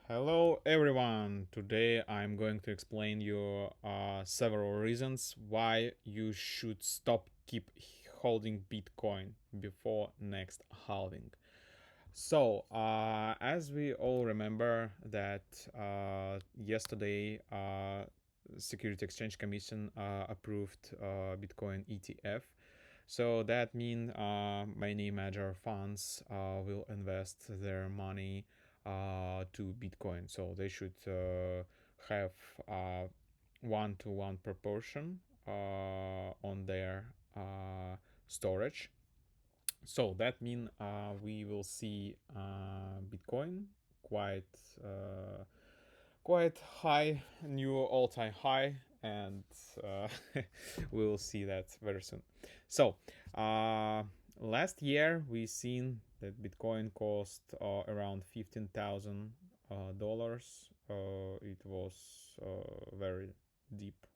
Hello everyone! Today I'm going to explain you several reasons why you should keep holding Bitcoin before next halving. So, as we all remember that yesterday Security Exchange Commission approved Bitcoin ETF. So that means many major funds will invest their money to Bitcoin. So they should have 1-to-1 proportion on their storage. So that means we will see Bitcoin quite quite high, new all-time high, and uh, we will see that very soon. So last year we seen that Bitcoin cost around $15,000. It was very deep,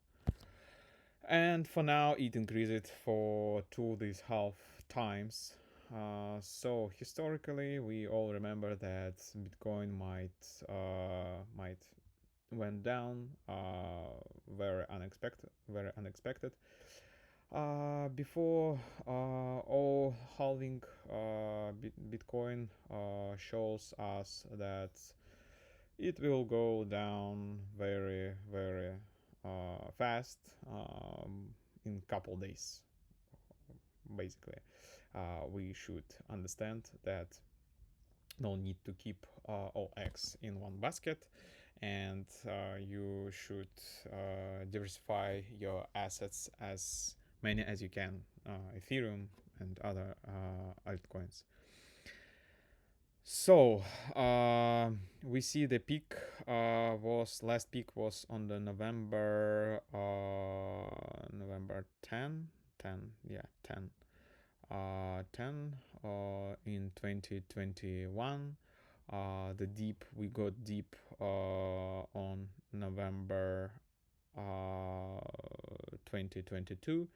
and for now it increased for two these half times. So historically, we all remember that Bitcoin might went down very unexpected. Before all halving, Bitcoin shows us that it will go down very fast in couple days. Basically, we should understand that no need to keep all eggs in one basket, and you should diversify your assets as many as you can, Ethereum and other altcoins. So we see the peak was last peak was on the November 10 in 2021. The deep we got deep on November 2022,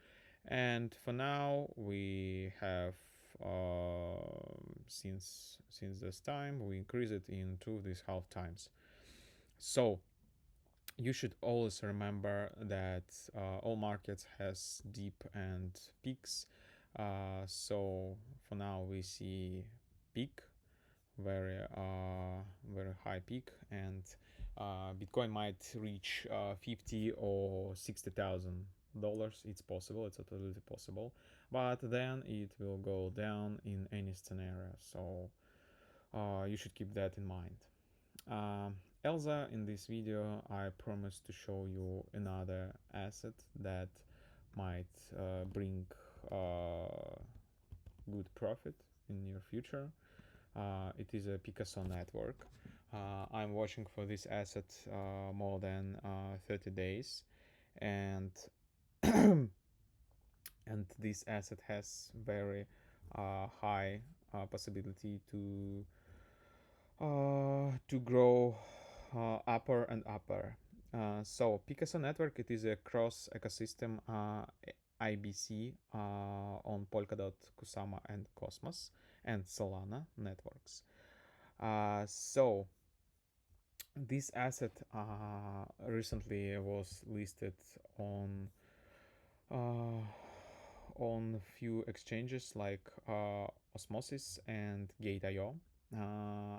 and for now we have since this time we increase it into these half times. So you should always remember that all markets has deep and peaks. So for now we see peak, very high peak, and Bitcoin might reach 50 or $60,000. It's possible, it's totally possible, but then it will go down in any scenario. So you should keep that in mind. Elsa, in this video I promise to show you another asset that might bring good profit in near future. It is a Picasso Network. I'm watching for this asset more than 30 days, and and this asset has very high possibility to grow upper and upper. So Picasso Network, it is a cross ecosystem IBC on Polkadot, Kusama, and Cosmos, and Solana networks. So this asset recently was listed uh, on few exchanges like Osmosis and Gate.io.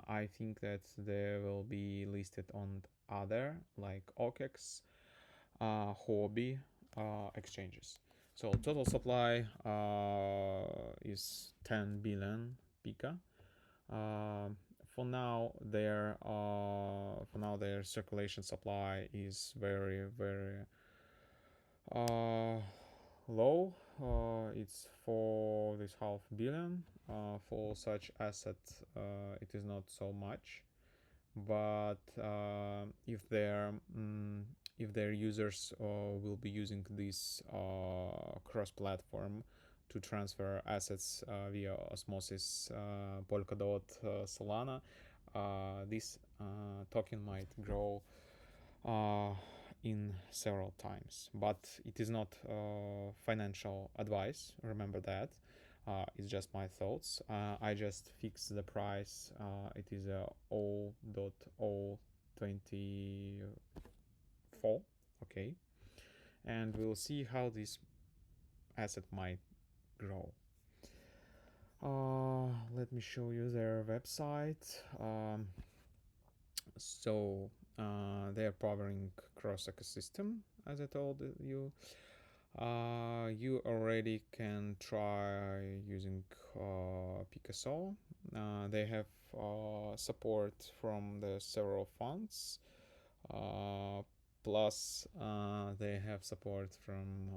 I think that they will be listed on other like OKEX, Hobby exchanges. So total supply is 10 billion Pika. Uh, for now their circulation supply is very uh, low. It's for this half billion. For such asset, it is not so much. But if their users will be using this cross-platform to transfer assets via Osmosis, Polkadot, Solana, this token might grow in several times. But it is not financial advice, remember that. It's just my thoughts. I just fixed the price. It is a 0.0 2024. Okay, and we'll see how this asset might grow. Let me show you their website. So they are powering cross ecosystem, as I told you. You already can try using Picasso. They have support from the several funds. Uh, Plus, they have support from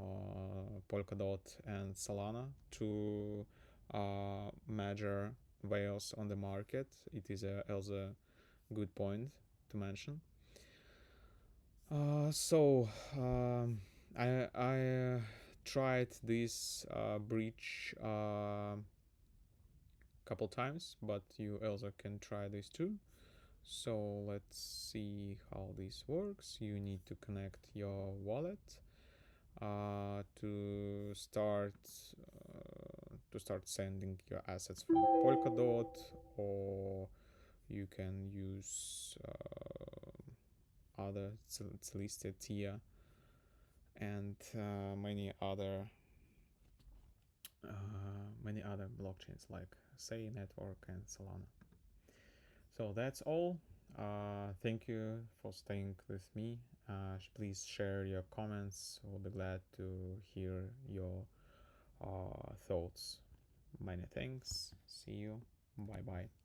Polkadot and Solana, two major whales on the market. It is also a good point to mention. So I tried this bridge couple times, but you also can try this too. So let's see how this works. You need to connect your wallet to start sending your assets from Polkadot, or you can use other. It's listed here, and many other blockchains like Say Network and Solana. So that's all. Thank you for staying with me. Please share your comments. We'll be glad to hear your thoughts. Many thanks. See you. Bye bye.